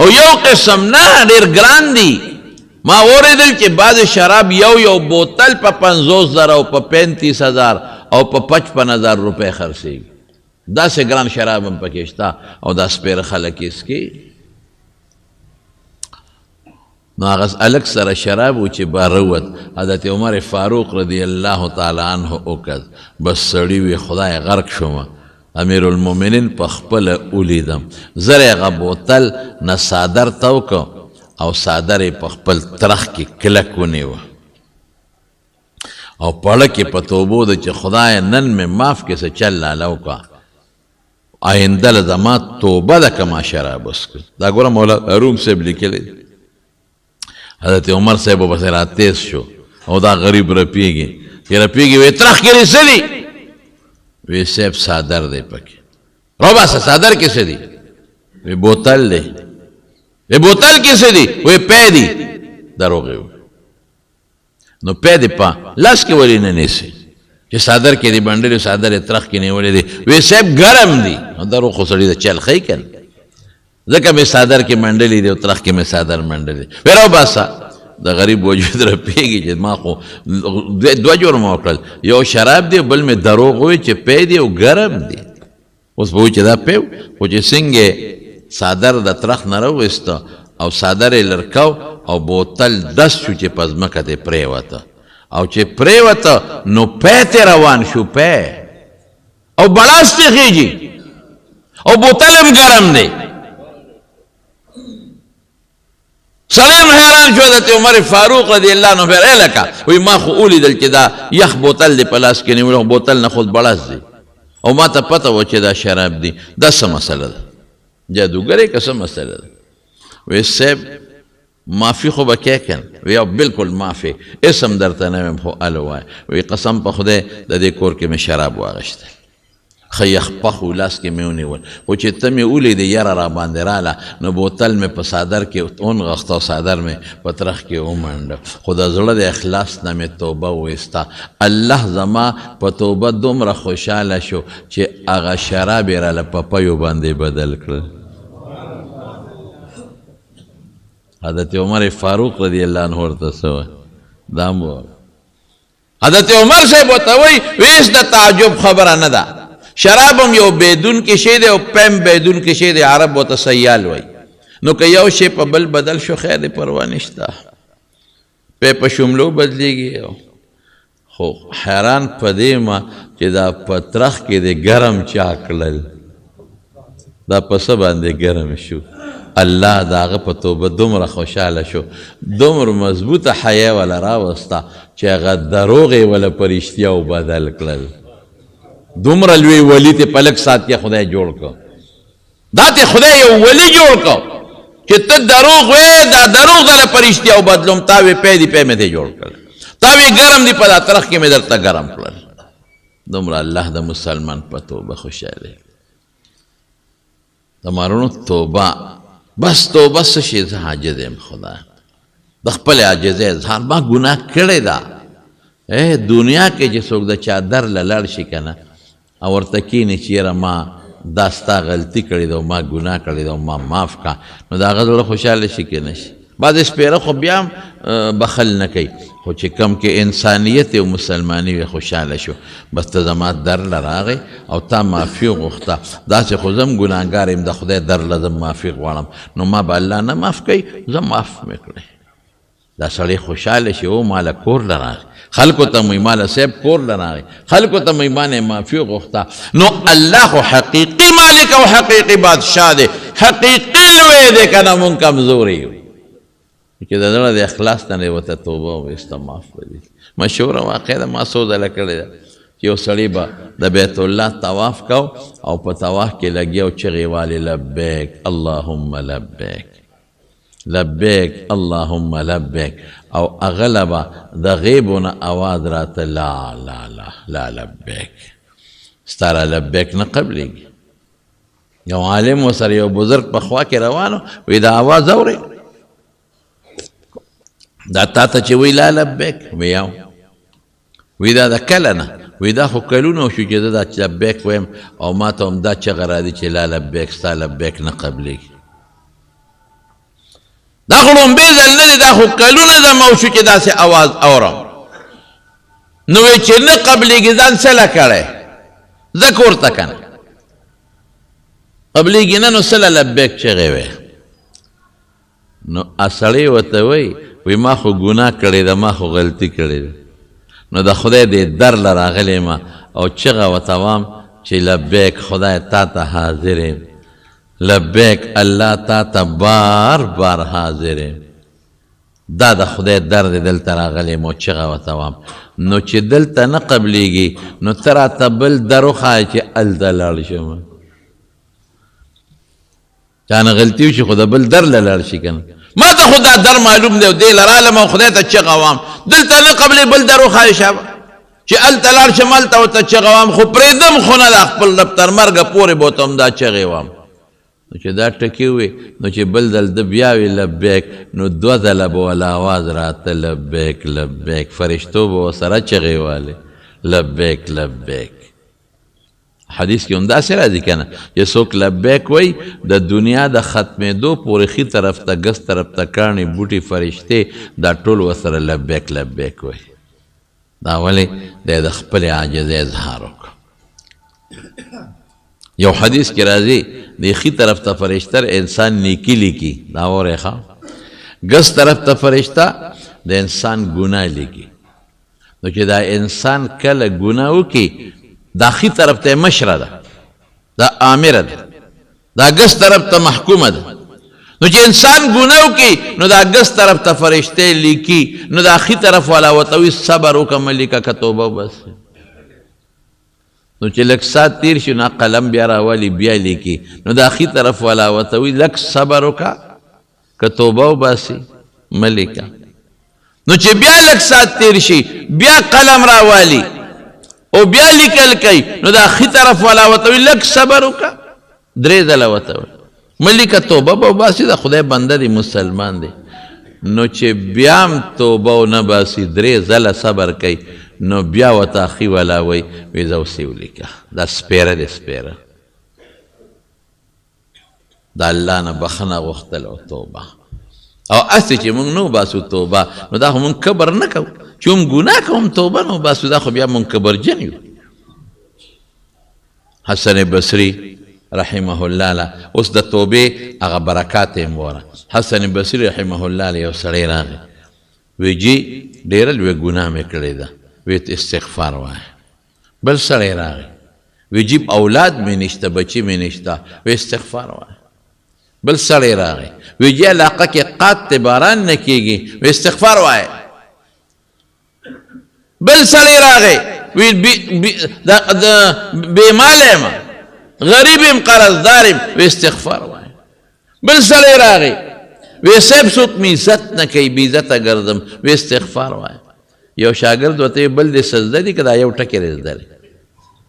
او یو قسم نه ډېر ګران دي. ما اوریدل چې بعضې شراب یو بوتل په 50,000 او په 35,000 او په 55,000 روپۍ خرڅېږي. داسې ګران شراب هم پکې شته او دا سپېره خلک یې څښي. نو هغه هلک سره شراب و چې باره ووت، حضرت عمر فاروق رضی الله تعالی عنه وکت، بس سړي وي خدای غرق شومه، امیر المؤمنین په خپله ولیدم، زر یې هغه بوتل نه څادر تو که او څادر یې په خپل ترخ کې کلک ونیوه او پړه کې په توبو ده چې خدای نن مې معاف کې څه چل لاله وکړه، آینده له زما توبه ده که ما شراب وڅښم. دا ګوره مولا روم صاحب لیکلی دی. حضرت عمر صاحب ورپسې راتېز شو او دا غریب رپېږي چې رپېږي وایي ترخ کې دې څه دي؟ وی صاحب څادر دی پکې. روباسه څادر کې څه دي؟ وی بوتل دی. وی بوتل کې څه دي؟ وی پی دي. دروغ یې وویل. نو پی دې په لاس کې ولې نه نیسې چې څادر کې دې بنډلې څادر یې ترخ کې نیولې دی؟ وی صاحب ګرم دي. دروغ خو سړي د چل ښیي که نه، ځکه مې څادر کې منډلې دی او ترخ کې مې څادر منډلې. وی راوباسه. د غریب وجود رپېږي چې ما خو 2 جرمه وکړل، یو شراب دی بل مې دروغ ووی چې پی دی او ګرم دی. اوس به وایي چې دا پی و، خو چې څنګه څادر د ترخ نه راوویسته او څادر یې لرکو او بوتل دس شو چې په ځمکه ته پرېوته، او چې پرېوته نو پی ته روان شو، پی او بړاس ته خېږي او بوتل هم ګرم دی. سړی هم حیران شو. حضرت عمر فاروق رضی الله عنه ویل ای لکه وایي ما خو ولیدل چې دا یخ بوتل دی په لاس کې نیولی او بوتل نه خود بړاس دی او ما ته پته وه چې دا شراب دی. دا څه مسله ده؟ جادوګرۍ که څه مسله ده؟ وی صاحب معافي خو به کې که نه؟ وی بلکل معافي، اسم درته نه ویم خو هله ووایه. وی قسم په خدای د دې کور کې مې شراب واغېشتل، ښه یخ پخ و لاس کې مې ونیول، خو چې ته مې ولیدې یره را باندې راله نو بوتل مې په څادر کې ونغښته او څادر مې په ترخ کې ومنډه، خو د زړه د اخلاص نه مې توبه وایسته. الله زما په توبه دومره خوشحاله شو چې هغه شراب یې راله په پیو باندې بدل کړل. حضرت عمر فاروق رضی الله عنه ورته څه وایي؟ دا هم وایي. حضرت عمر صاحب ورته وایي ویس د تعجب خبره نه ده، شراب هم یو بیدون کې شی دی او پیم بیدون کې شی دی، عرب ورته سیال وایي. نو که یو شی په بل بدل شو خیر دی، پروا نشته، پی په شملو بدلیږي. خو حیران په دې ما چې دا په ترخ کې دی ګرم چا کړل، دا په څه باندې ګرم شو؟ الله د هغه په توبه دومره خوشحاله شو، دومره مضبوطه حیا وله راوسته چې هغه دروغ یې وله په رښتیاو بدل کړل. دومره لوی ولی ته په لږ ساعت کې خدای جوړ کړ. دا ته خدای یو ولی جوړ کړ چې ته دروغ وې، دا دروغ دله په رښتیاو بدلوم. تا وې پی دی، پی مې ته جوړ کړل. تا وې ګرم دی، په دا ترخ کې مې درته ګرم کړل. دومره الله د مسلمان په توبه خوشحاله. د مارونو توبه، بس توبه څه شي؟ زه عاجز یم خدای، د خپل عاجزۍ اظهار. ما ګناه کړې ده. دنیا کې چې څوک د چا در له لاړ شي که نه او ورته کښېني چې یاره ما دا ستا غلطي کړې ده او ما ګناه کړې ده او ما معاف کړه، نو د هغه زړه خوشحاله شي که نه شي؟ بعضې سپېره خو بیا هم بخل نه کوي، خو چې کم کې انسانیت او مسلماني وي خوشحاله شو. بس ته زما در له راغی او تا معافي وغوښته، داسې خو زه هم ګناهګار یم، د خدای در له زه معافي غواړم، نو ما به الله نه معاف کوي، زه معاف مې کړی. دا سړی خوشحاله شي او ماله کور له راغی، خلکو ته مې ماله صاحب کور له راغی، خلکو ته مې مانې معافي وغوښته. نو الله خو حقیقي مالک او حقیقي بادشاه دی، حقیقي لوی دی که نه مونږ کمزوري یو. چې د زړه د اخلاص نه ورته توبه وایسته معاف به دي. مشهوره واقعه ده، ما څو ځله کړې ده چې یو سړی به د بیت الله طواف کو او په طواف کې لګیا او چغې والې لبیک اللهم لبیک لبیک اللهم لبیک، او هغه به د غیبو نه اواز راته لا لا لا لا لبیک، ستا را لبیک نه قبلېږي. یو عالم ورسره یو بزرګ په خوا کې روان و، وایي دا اواز اورې؟ دا تا ته چې وی لا لبیک؟ ویاو. وی دا د کله نه؟ وی دا خو کلونه شو چې زه دا لبیک ویم او ما ته هم دا چغه راځي چې لا لبیک، ستا لبیک نه قبلېږي. دا خو لومبی ځل نه دی، دا خو کلونه زما وشو چې داسې اواز اورم. نو وی چې نه قبلېږي ځان سله کړی ځکه ورته که نه قبلېږي نه نو سله لبیک چغې وی. نو سړی ورته وی ما خو ګناه کړې ده، ما خو غلطي کړې ده. نو د خدای دې در له راغلی ما او چغه ورته وام چې لبیک خدای تا ته حاضر یم، لبیک الله تا ته بار بار حاضر یم. دا د خدای در دی دلته راغلی یم او چغه ورته وام. نو چې دلته نه قبلېږي نو ته راته بل در وښایه چې هلته لاړ شم. چانه غلطي وشي خو د بل در له لاړ شي که نه. ما ته خو دا در معلوم دی او دې له رالم او خدای ته چغه وام. دلته نه قبلې بل در وښایه شابه چې هلته لاړ شم هلته ورته چغه وام، خو پرېږدم خو نه دا خپل رب تر مرګه پورې به ورته هم دا چغې وام. نو چې دا ټکي وي نو چې بل ځل د بیا وي لبیک نو دوه ځله به وله اواز راته لبیک لبیک، فرشتو به ورسره چغې والې لبیک لبیک. حدیث کې هم داسې راځي که نه چې څوک لبیک وایي د دنیا د ختمېدو پورې ښي طرف ته ګس طرف ته کاڼي بوټي فرشتې دا ټول ورسره لبیک لبیک وایي. دا ولې دی د خپلې عاجزۍ اظهار وکړو. یو حدیث کې راځي د ښي طرف ته فرشته انسان نیکي لیکي، دا اورئ ښه. ګس طرف ته فرشته د انسان ګناه لیکي. نو چې دا انسان کله ګناه وکړي دا ښي طرف ته مشره ده، دا آمره ده، دا ګس طرف ته محکومه ده. نو چې انسان ګناه وکړي نو دا ګس طرف ته فرشتې لیکي، نو دا ښي طرف والا ورته وایي صبر وکړه مه لیکه که توبه وباسې. نو چې لږ ساعت تېر شي نو قلم بیا راولي بیا لیکي، نو دا ښي طرف والا ورته وایي لږ صبر وکړه که توبه وباسې مه لیکه. نو چې بیا لږ ساعت تېر شي بیا قلم راوالي او بیا لیکل کوي، نو دا ښي طرف والا ورته وایي لږ صبر وکړه، درې ځله ورته وایي مه لیکه توبه به وباسي، د خدای بنده دی مسلمان دی. نو چې بیا هم توبه ونه باسي درې ځله صبر کوي نو بیا ورته ښي والا وایي وایي ځه اوس یې ولیکه، دا سپېره دی سپېره. د الله نه بخښنه غوښتل او توبه. او هسې چې موږ نه وباسو توبه نو دا خو موږ کبر نه کوو، چې هم ګناه کوم توبه نه وباسو دا خو بیا موږ کبرجن یو. حسن بصري رحمه الله له اوس د توبې هغه برکات یې وره. حسن بصري رحمه الله له یو سړی راغی وی جی ډېره لویه ګناه مې کړې ده، وی استغفار وایه. بل سړی راغی وی جی اولاد مې نشته بچي مې نشته، وی استغفار وایه. بل سړی راغی وی جی علاقه کې قات باران نه کېږي، وی استغفار وایه. بل سړی راغی وی بې ماله یم غریب یم قرضدار یم، وی استغفار وایه. بل سړی راغی وی صاحب څوک مې عزت نه کوي بې عزته ګرځم، وی استغفار وایه. یو شاګرد ورته بل دې سجده دي که دا یو ټکی دې زده دی.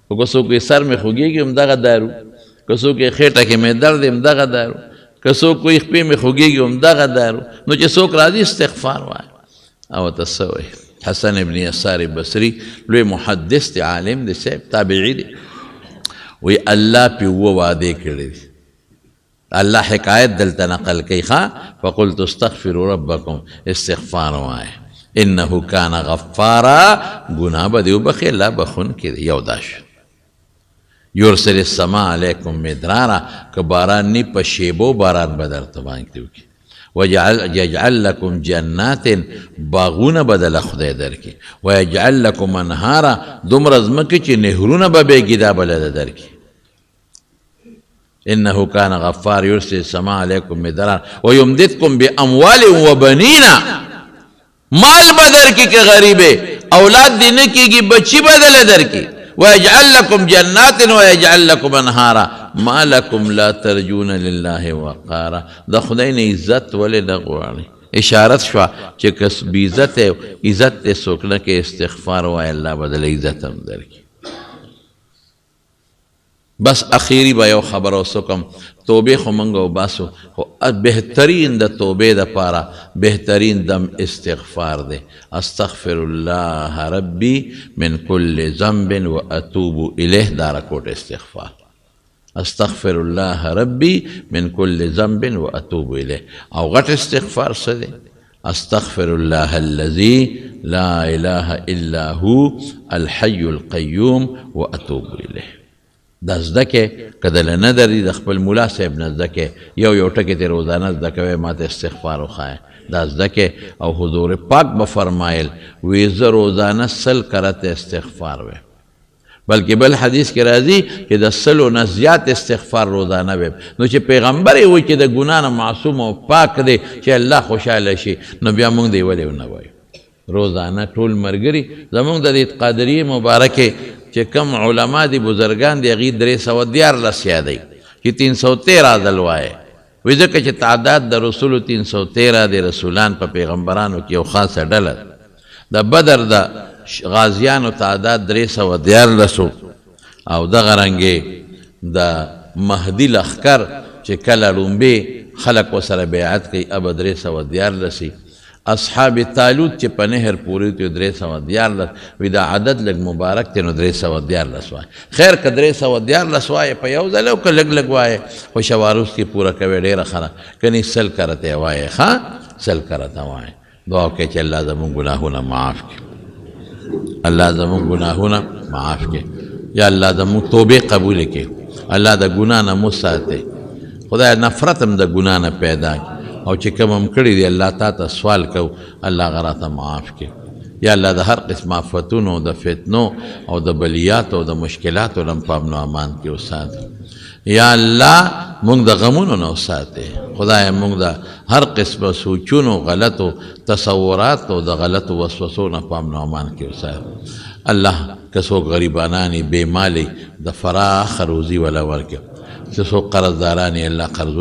خو که څوک وایي سر مې خوږېږي همدغه دارو، که څوک وایي خېټه کې مې درد دی همدغه دارو، که څوک وایي خپې مې خوږېږي همدغه دارو. نو چې څوک راځي استغفار وایه. او ورته څه وایي حسن ابن یسار بصري لوی محدث دی، عالم دی، صاحب تابعي دی. وی الله پې اووه وعدې کړې دي. الله حکایت دلته نقل کوي ښه فقلت استغفروا ربکم، استغفار وایه. انه کان غفارا، گناه به دې وبخي الله بخونکی دی. یو دا شو. یرسل السماء علیکم مدرارا، که باران نی په شیبو باران به درته باندې وکړي. ویجعل لکم جنات، باغونه به دله خدای درکړي. ویجعل لکم انهارا، دومره ځمکې چې نهرونه به بهږي دا به له درکړي. انه کان غفار یرسل السماء علیکم مدرارا ویمددکم باموال وبنین، مال بدر کی کہ غریبے اولاد دینے کی بچی بدل در کی. ویجعل لکم جنات ویجعل لکم انہارا ما لکم لا ترجون للہ وقارا. دا خدای نے عزت ولی نغوانی اشارت شوا چه کس بی عزت ہے عزت تے سوکنا کے استغفار وای اللہ بدل عزت ہم در کی. بس اخیری با یو خبر او سکم توبه خو منگو باسو خو بہترین دا توبه دا پارا بہترین دم استغفار دے. استغفر اللہ ربی من کل ذنب و اتوب الیہ دارا کوٹ استغفار. استغفر الله ربي من كل ذنب واتوب اليه. او غټ استغفار څه دی؟ استغفر الله الذي لا اله الا هو الحي القيوم واتوب اليه. دا زده کې کله نه دري د خپل مولا صاحب نه زده کې یو ټکی ته روزانه زده کوي ماته استغفار وخایه دا زده کې. او حضور پاک به فرمایل وی زه روزانه 100 کرته استغفار وې، بلکې بل حدیث کې راځي چې د 100 نه زیات استغفار روزانه وې. نو چې پیغمبر یې وایي چې د ګناه نه معصوم او پاک دی چې الله خوشاله شي، نو بیا موږ دی ولې ونه وایو روزانه ټول مرګري زمونږ د قادریه مبارکه چې کم علما دي بزرگان دي هغې 314 یادوي چې 313 ځل وایي. وایي ځکه چې تعداد د رسولو 313 د رسولان په پیغمبرانو کې یو خاصه ډله د بدر د غازیانو تعداد 314 او دغه رنګې د مهدي لښکر چې کله لومبې خلک ورسره بیعت کوي ابه 314 اصحاب تالوت چې په نهر پورې ته 314 وي دا عدد لږ مبارک دی نو 314 وایي. خیر که 314 وایي په یو ځل او که لږ لږ وایي خو شواروس کې پوره کوي ډېره ښه ده، کنی 100 کرته وایي 100 کرته وایي. دعا وکړئ چې الله زمونږ ګناهونه معاف کړي، الله زمونږ ګناهونه معاف کړي، یا الله زمونږ توبې قبول کړي، الله د ګناه نه مو ساتي، خدای نفرت هم د ګناه نه پیدا کړي او چې کوم هم کړي دی الله تا ته سوال کو الله هغه راته معاف کړي. یا الله د هر قسم آفتونو د فتنو او د بلیاتو او د مشکلاتو نه په امن او امان کې وساتي. یا الله موږ د غمونو نه وساتي، خدای موږ د هر قسم سوچونو غلطو تصورات او د غلطو وسوسو نه په امن او امان کې وساتي. الله که څوک غریبانان بې مالي د فراخ روزي ولا ورکړي، چې څوک قرضداران الله قرض